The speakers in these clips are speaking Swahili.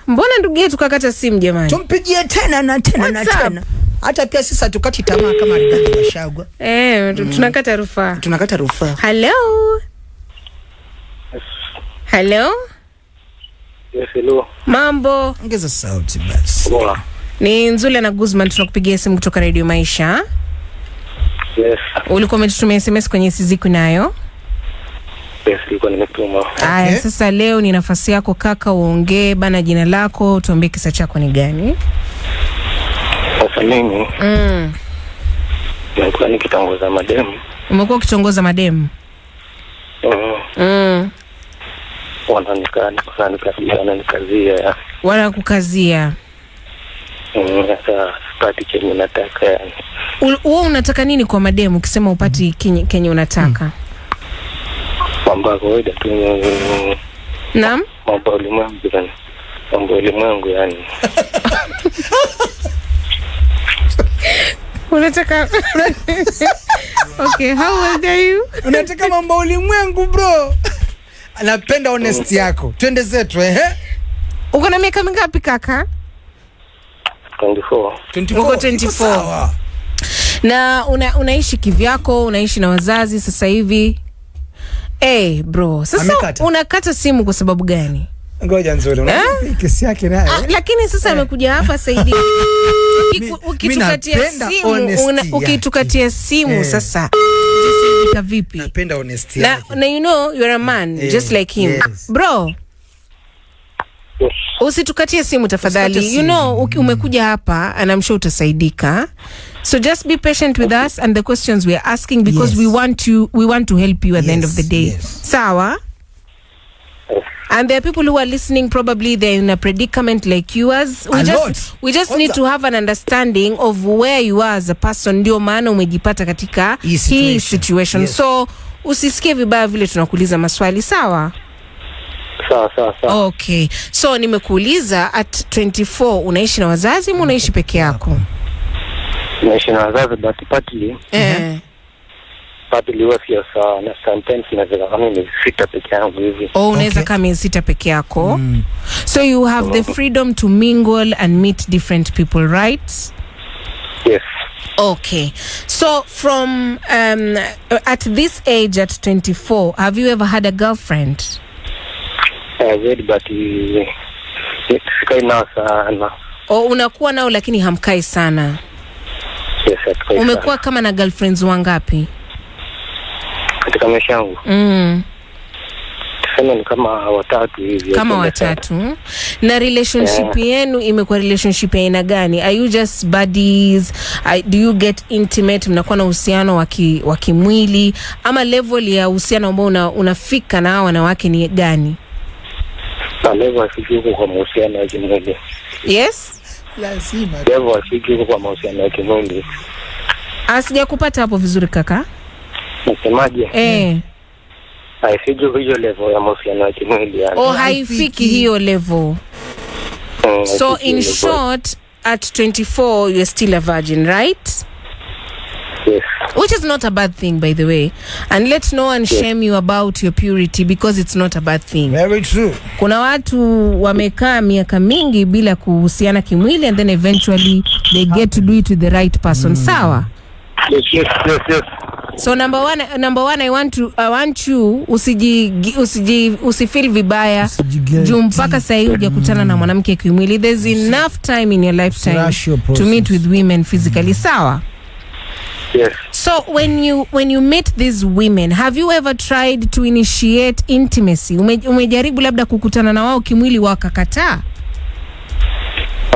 Mbona ndugu yetu kakata simu jamani? Tumpigie tena na tena na tena. Hata pia sisi hatukati tamaa kama Rigathi Gachagua. Tunakata rufaa. Tunakata rufaa. Hello. Hello. Yes, hello. Mambo. Ongeza sauti basi. Poa. Ni Nzule na Guzman, tunakupigia simu kutoka Radio Maisha. Yes. Ulikuwa umetutumia SMS kwenye siziku nayo? Yes, nilikuwa nimetuma. Aya, sasa leo ni nafasi yako kaka, uongee bana, jina lako, tuambie kisa chako ni gani? Sasa mimi nilikuwa nikitongoza mademu. Umekuwa ukitongoza mademu? Wananikazia. Wanakukazia. Sasa sipati chenye nataka yani. Wewe unataka nini kwa mademu ukisema upati kenye unataka? Mambo kawaida tu. Naam? Mambo ulimwengu yani. Unataka Okay, how old are you? Unataka mambo ulimwengu bro. Anapenda honesty yako. Twende zetu Uko na miaka mingapi kaka? 24. Uko 24. Na unaishi kivyako, unaishi na wazazi sasa hivi? Bro, sasa unakata simu kwa sababu gani? Ngoja Nzuri, unapiga kesi yake naye. Lakini sasa amekuja hapa Saidi. Ukitukatia simu, ukitukatia simu sasa utasaidika vipi? Napenda honesty yake. Na you know you're a man just like him. Yes. Bro. Yes. Usitukatie simu tafadhali. You know umekuja hapa and I'm sure utasaidika. So just be patient with us and the questions we are asking because we want to help you at the end of the day. Sawa? And there are people who are listening, probably they're in a predicament like yours. We just need to have an understanding of where you are as a person. Ndio maana umejipata katika hii situation. So usisikie vibaya vile tunakuuliza maswali, sawa? Sawa. Okay. So nimekuuliza at 24 unaishi na wazazi au unaishi peke yako? Naishi na wazazi but partly. Partly was na sometimes naweza kama ni sita peke yangu hivi. Unaweza kama sita peke yako. So you have the freedom to mingle and meet different people, right? Yes. Okay. So from at this age at 24, have you ever had a girlfriend? Very but sikai nao sana. Unakuwa nao lakini hamkai sana. Yes, umekuwa kama na girlfriends wangapi katika maisha yangu? Tuseme ni kama watatu hivi. Kama watatu. Na relationship yenu imekuwa relationship ya aina gani? Are you just buddies? Do you get intimate? Mnakuwa na uhusiano wa kimwili ama level ya uhusiano ambao unafika na hao wanawake ni gani? Level afiki kwa mahusiano ya kimwili. Yes? Lazima. Level afiki kwa mahusiano ya kimwili. Asija kupata hapo vizuri kaka. Nasemaje? Haifiki hiyo level ya mahusiano ya kimwili yani. Haifiki hiyo level. So in short, at 24 you're still a virgin, right? Yes. Which is not a bad thing, by the way. And let no one shame you about your purity because it's not a bad thing. Very true. Kuna watu wamekaa miaka mingi bila kuhusiana kimwili and then eventually they get to do it with the right person. Sawa? Yes. So number one I want you usifeel vibaya juu mpaka sasa hivi hujakutana na mwanamke kimwili. There's enough time in your lifetime to meet with women physically. Sawa? Yes. So when you meet these women, have you ever tried to initiate intimacy? Umejaribu labda kukutana na wao kimwili wakakataa?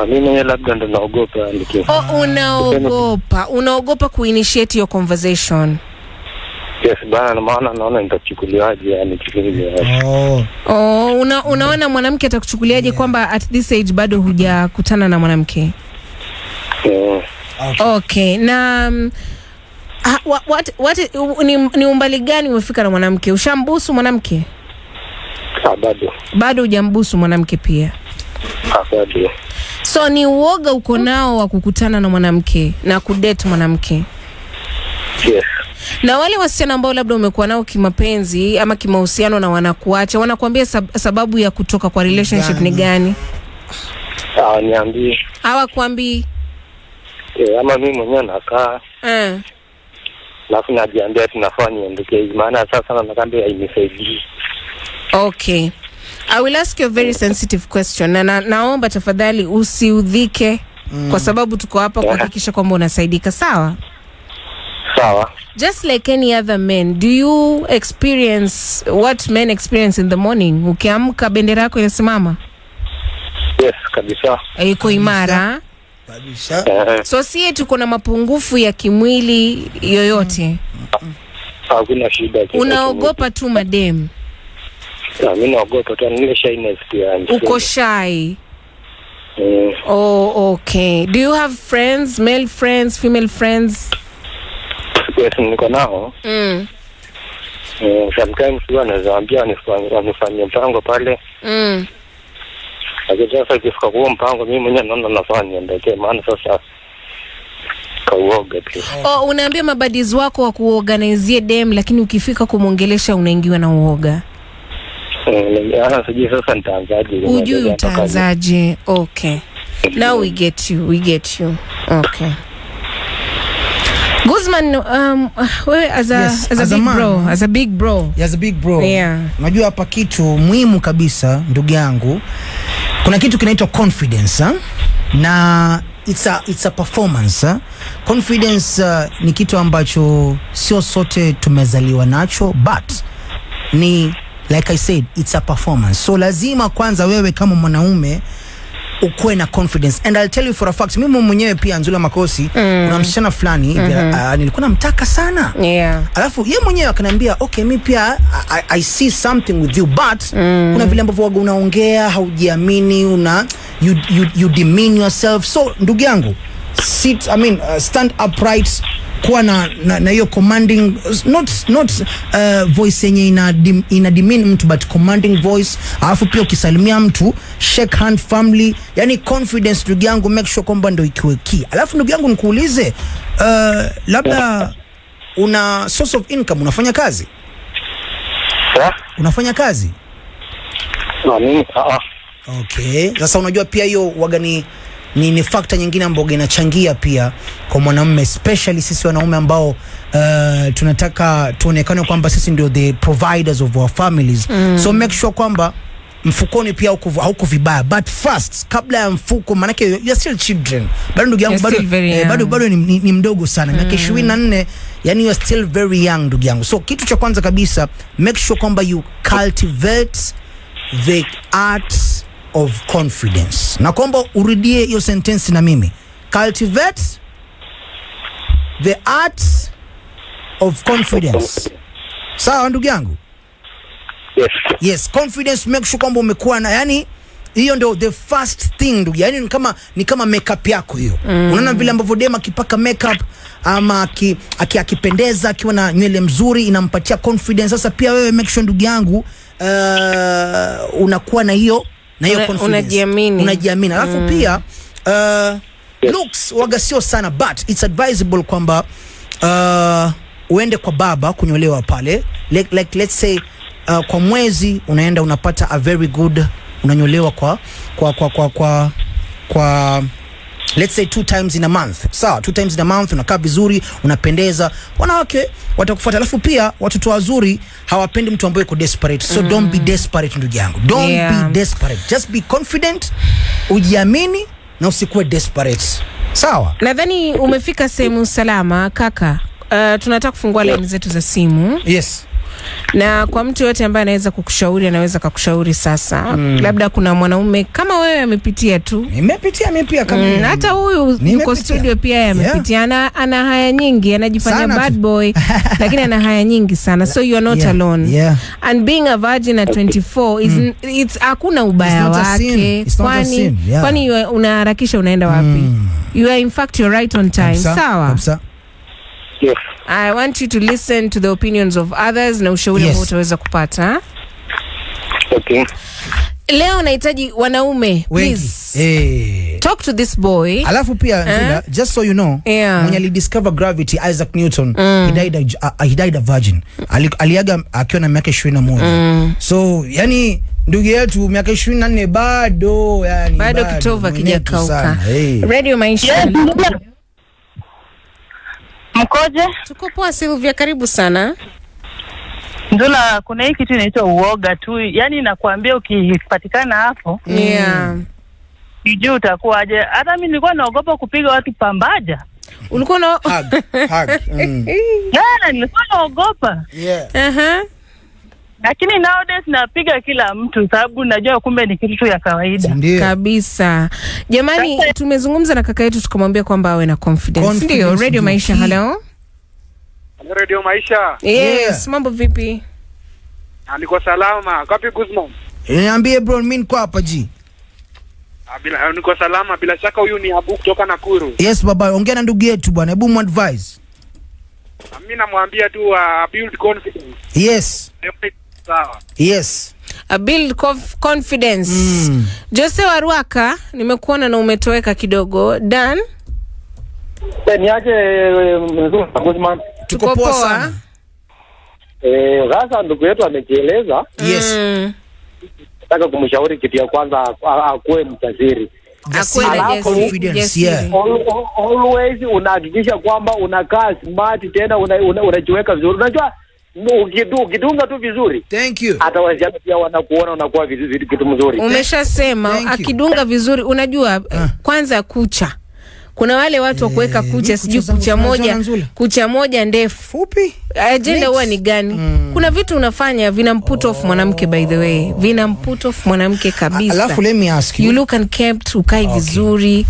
Mimi labda ndo naogopa ndike. Unaogopa kuinitiate your conversation. Yes, bana maana naona nitachukuliaje yani kimwili. Unaona mwanamke atakuchukuliaje kwamba at this age bado hujakutana na mwanamke? Okay. Na ni umbali gani umefika na mwanamke? Ushambusu mwanamke? Bado hujambusu mwanamke pia? Bado. So ni uoga uko nao wa kukutana na mwanamke na kudate mwanamke? Yes. Na wale wasichana ambao labda umekuwa nao kimapenzi ama kimahusiano na wanakuacha, wanakuambia sababu ya kutoka kwa relationship ni gani? Niambie. Hawakuambii? Ama mimi mwenyewe nakaa. Alafu najiambia tunafaa niondokee, maana sasa nakwambia hainisaidii. Okay. I will ask you a very sensitive question. Na naomba tafadhali usiudhike kwa sababu tuko hapa kuhakikisha kwamba unasaidika, sawa? Sawa. Just like any other men, do you experience what men experience in the morning? Ukiamka bendera yako inasimama? Yes, kabisa. Iko imara? Kabisa. So si tuko na mapungufu ya kimwili yoyote? Hakuna shida. Unaogopa tu madem? Mimi naogopa tu, nile shyness pia. Uko shy? Oh, okay. Do you have friends, male friends, female friends? Yes, niko nao. Sometimes huwa nazaambia wanifanyie mpango pale. Lakini sasa ikifika kwa mpango mimi mwenyewe naona nafaa niondokee, maana sasa kauoga tu. Unaambia mabadies wako wa kuorganize dem, lakini ukifika kumuongelesha unaingiwa na uoga. Sijui sasa nitaanzaje. Ujui utaanzaje? Okay. Now we get you. Okay. Guzman, wewe as a big bro. Yeah. Unajua hapa kitu muhimu kabisa ndugu yangu. Kuna kitu kinaitwa confidence, na it's a performance. Confidence ni kitu ambacho sio sote tumezaliwa nacho, but ni like I said, it's a performance. So lazima kwanza wewe kama mwanaume ukuwe na confidence. And I'll tell you for a fact, mimi mwenyewe pia Nzula Makosi, kuna msichana fulani nilikuwa namtaka sana. Alafu yeye mwenyewe akaniambia, okay, mimi pia I see something with you, but kuna vile ambavyo unaongea haujiamini, you demean yourself. So ndugu yangu, stand upright, kuwa na hiyo commanding, not voice yenye ina demean mtu, but commanding voice. Alafu pia ukisalimia mtu shake hand family, yani confidence ndugu yangu, make sure kwamba ndio ikiwe key. Alafu ndugu yangu nikuulize, labda una source of income, unafanya kazi? Unafanya kazi? Mimi Okay, sasa unajua pia hiyo waga ni factor nyingine ambayo inachangia pia kwa mwanamume, especially sisi wanaume ambao tunataka tuonekane kwamba sisi ndio the providers of our families. So make sure kwamba mfukoni pia hauko vibaya, but first kabla ya mfuko, manake you're still children. Bado ndugu yangu bado ni mdogo sana, miaka 24, yani you're still very young ndugu yangu. So kitu cha kwanza kabisa, make sure kwamba you cultivate the arts of confidence. Na kwamba urudie hiyo sentence na mimi. Cultivate the arts of confidence. Sawa ndugu yangu? Yes, confidence, make sure kwamba umekuwa na, yani hiyo ndio the first thing ndugu. Yani ni kama makeup yako hiyo. Unaona vile ambavyo dema akipaka makeup ama akipendeza, akiwa na nywele mzuri, inampatia confidence. Sasa pia wewe make sure ndugu yangu unakuwa na hiyo confidence, unajiamini. Alafu pia looks waga sio sana, but it's advisable kwamba uende kwa baba kunyolewa pale, like let's say kwa mwezi unaenda unapata a very good, unanyolewa kwa let's say 2 times in a month. Sawa, 2 times in a month unakaa vizuri, unapendeza, wanawake watakufuata. Alafu pia watoto wazuri hawapendi mtu ambaye yuko desperate. So don't be desperate ndugu yangu. Don't be desperate. Just be confident, ujiamini na usikuwe desperate. Sawa? Nadhani umefika sehemu salama kaka. Tunataka kufungua line zetu za simu. Yes. Na kwa mtu yote ambaye anaweza kukushauri, anaweza kukushauri sasa. Labda kuna mwanaume kama wewe amepitia tu. Nimepitia mimi pia kama hata huyu yuko studio pia amepitia. Ana haya nyingi, anajifanya bad boy lakini ana haya nyingi sana. So you are not alone. And being a virgin at 24 it's hakuna ubaya wake. Kwani unaharakisha unaenda wapi? You are in fact you're right on time. Sawa? Yes. I want you to listen to the opinions of others na ushauri ambao utaweza kupata. Okay. Leo nahitaji wanaume, please. Talk to this boy. Alafu pia Zula, just so you know, when he discovered gravity, Isaac Newton, he died a virgin. Aliaga akiwa na miaka 21. So yani ndugu yetu miaka 24 bado yani bado kitova kijakauka. Radio Maisha. Mkoje? Tuko poa Sylvia, karibu sana. Ndula, kuna hii kitu inaitwa uoga tu. Yaani nakwambia ukipatikana hapo, sijui utakuwaje. Hata mimi nilikuwa naogopa kupiga watu pambaja. Ulikuwa na hug. Nilikuwa naogopa. Lakini nowadays napiga kila mtu sababu najua kumbe ni kitu ya kawaida. Ndiyo. Kabisa. Jamani, tumezungumza na kaka yetu tukamwambia kwamba awe na confidence. Ndio, Radio Maisha, hello. Radio Maisha. Yes, mambo vipi? Niko salama. Kapi Guzman? Niambie bro, mimi niko hapa ji. Niko salama, bila shaka huyu ni Abu kutoka Nakuru. Yes baba, ongea na ndugu yetu bwana. Hebu advise. Mimi namwambia tu build confidence. Yes. Sawa. Yes. A build confidence. Jose Waruaka, nimekuona na umetoweka kidogo. Dan? Niaje Guzman? Tuko poa sana. Sasa ndugu yetu amejieleza. Yes. Nataka kumshauri kitu ya kwanza akuwe mjasiri. Akuwe na confidence, yeah. Always unahakikisha kwamba unakaa smart, tena unajiweka vizuri. Unajua ukidunga tu vizuri. Thank you. Hata wasichana pia wanakuona unakuwa vizuri, kitu mzuri. Umeshasema akidunga vizuri, unajua kwanza kucha. Kuna wale watu wa kuweka kucha, sijui kucha moja ndefu fupi. Agenda huwa ni gani? Kuna vitu unafanya vinamput off mwanamke, by the way. Vinamput off mwanamke kabisa. Alafu let me ask you. You look unkept, ukai vizuri.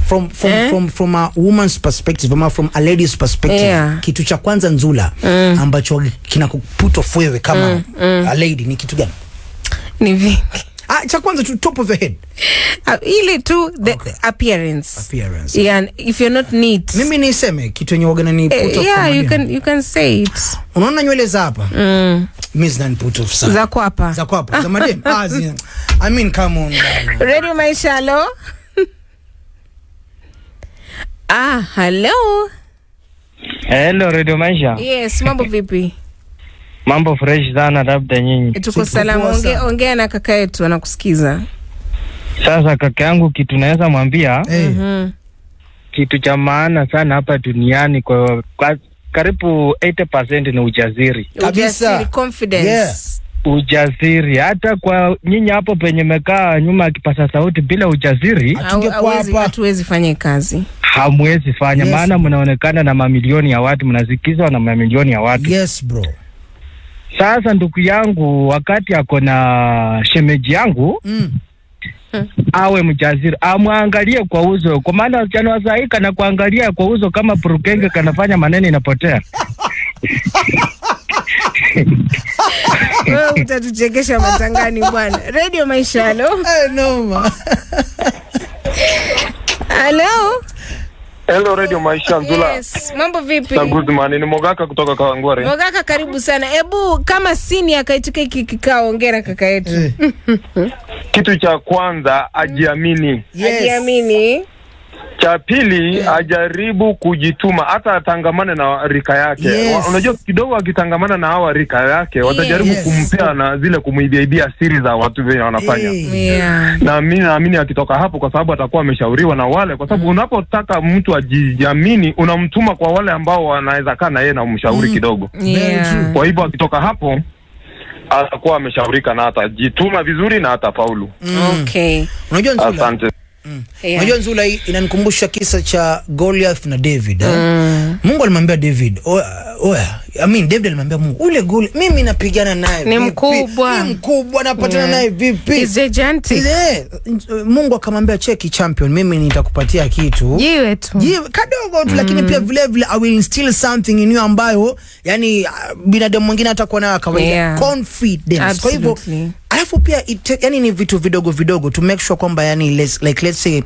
From a woman's perspective, from a lady's perspective, kitu cha kwanza Nzula ambacho kinakuput off wewe kama a lady ni kitu gani? Ni vingi. Cha kwanza tu, top of the head. Ile tu the appearance. Yeah, if you're not neat. Mimi niseme kitu yenye wagana ni put off. Yeah, you can say it. Unaona nywele za hapa? Mimi zina put off sana. Za kwapa. Za madem. I mean, come on. Radio Maisha, hello. Hello. Hello, Radio Maisha. Yes, mambo vipi? Mambo fresh sana, labda nyinyi. Tuko salama. Ongea na kaka yetu anakusikiza. Sasa kaka yangu, kitu naweza mwambia kitu cha maana sana hapa duniani kwa karibu 80% ni ujasiri. Ujasiri, confidence. Yeah. Ujasiri. Hata kwa nyinyi hapo penye mekaa nyuma kipasa sauti, bila ujasiri hatuwezi fanya kazi. Hamwezi fanya. Yes. Maana mnaonekana na mamilioni ya watu, mnazikizwa na mamilioni ya watu. Yes bro. Sasa ndugu yangu, wakati ako na shemeji yangu awe mjasiri, amwangalie kwa uso, kwa maana wasichana wa saa hii kana kuangalia kwa uso kama purukenge kanafanya maneno inapotea. Wewe utatuchekesha matangani bwana. Radio Maisha, hello. No. Hello. Hello, Radio Maisha, Nzula. Yes, mambo vipi? Na Guzman, ni Mogaka kutoka Kawangware. Mogaka, karibu sana. Hebu kama senior kaitika kikao, ongera kaka yetu. Kitu cha kwanza ajiamini. Yes. Ajiamini. Cha pili ajaribu kujituma, hata atangamane na rika yake. Yes. Unajua kidogo akitangamana na hawa rika yake watajaribu kumpea na zile kumuibia siri za watu wenye wanafanya. Yeah. Na mimi naamini akitoka hapo, kwa sababu atakuwa ameshauriwa na wale, kwa sababu unapotaka mtu ajiamini unamtuma kwa wale ambao wanaweza kaa na yeye na umshauri kidogo. Yeah. Kwa hivyo akitoka hapo atakuwa ameshaurika na atajituma vizuri na atafaulu. Okay. Unajua Nzula? Asante. Unajua Nzula, hii inanikumbusha kisa cha Goliath na David. Mungu alimwambia David, David alimwambia Mungu, ule Goliath mimi napigana naye ni mkubwa. Ni mkubwa, napatana naye vipi? Is gigantic. Mungu akamwambia, cheki champion, mimi nitakupatia kitu. Jiwe tu. Jiwe kadogo tu, lakini pia vile vile I will instill something in you ambayo yani binadamu mwingine atakuwa nayo kawaida. Confidence. Kwa hivyo alafu pia yani ni vitu vidogo vidogo to make sure kwamba yani let's say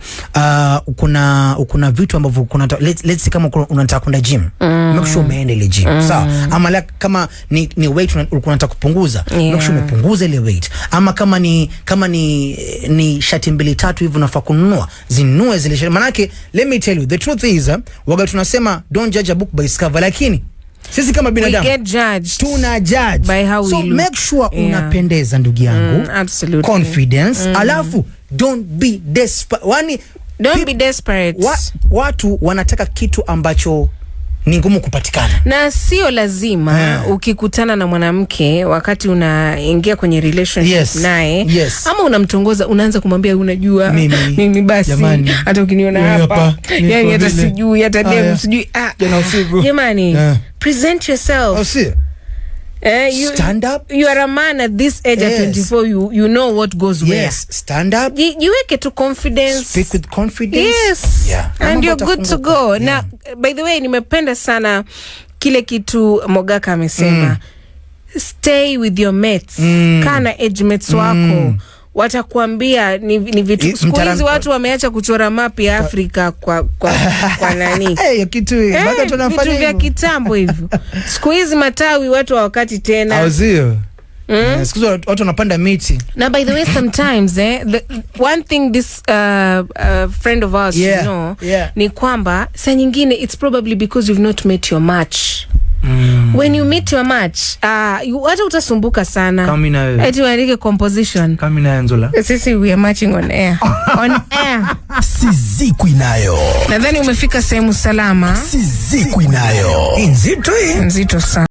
kuna vitu ambavyo let's say kama unataka kwenda gym, make sure umeenda ile gym. Sawa? Ama kama ni weight unataka kupunguza, make sure umepunguza ile weight. Ama kama ni shati 2-3 hivi unafaa kununua, zinunue zile shati. Manake let me tell you the truth is waga tunasema don't judge a book by its cover, lakini Sisi kama binadamu we get judged, tuna judge by how so we look. Make sure unapendeza ndugu yangu. Absolutely. Confidence. Alafu don't be desperate. Don't be desperate. Watu wanataka kitu ambacho ni ngumu kupatikana. Na sio lazima ukikutana na mwanamke wakati unaingia kwenye relationship naye ama unamtongoza unaanza kumwambia unajua mimi basi hata ukiniona hapa yani hata sijui hata dem sijui jamani present yourself. Stand up. You are a man at this age at 24. You know what goes where. Stand up. Jiweke to confidence. Speak with confidence. And you're good to go. Now, by the way, nimependa sana kile kitu Mogaka amesema. Stay with your mates. Kana age mates wako. Watakuambia ni vitu siku hizi watu wameacha kuchora map ya Afrika kwa nani kitu bado tunafanya vitu vya kitambo hivyo. Siku hizi matawi watu wakati tena auzio siku hizi watu wanapanda miti. Na by the way sometimes the one thing this friend of ours you know ni kwamba saa nyingine it's probably because you've not met your match. When you meet your match, hata utasumbuka sana. Eti uandike composition. Kamina Nzola. Sisi we are matching on air. On air. Sizikwi nayo. Nadhani umefika sehemu salama. Sizikwi nayo. Nzito sana.